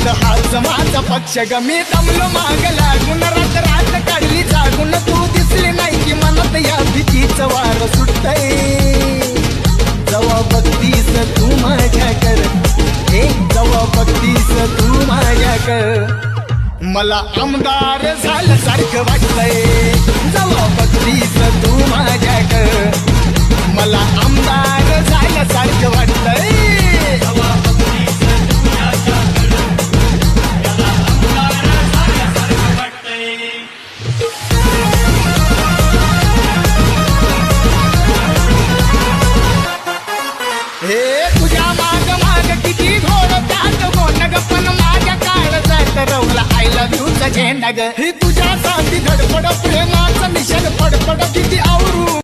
विरोध हाच माझा पक्ष ग मी दमलो माग लागून रात रात काढली जागून तू दिसली नाही की मनात या भीतीचं वार सुटतय जवा बघतीस तू माझ्याकडे जवा बघतीस तू माझ्याकडे मला आमदार झाल्यासारखं वाटतंय जवा बघतीस तू माझ्याकडे मला आमदार झाल्यासारखं वाटतंय तुझ्या माग माग किती घोड त्यात गोंड पण माझ्या काळजात रवला आय लव्ह यूचा झेंडा ग ही तुझ्यासाठी धडपड प्रेमाचं निशाण पडपड किती आवरू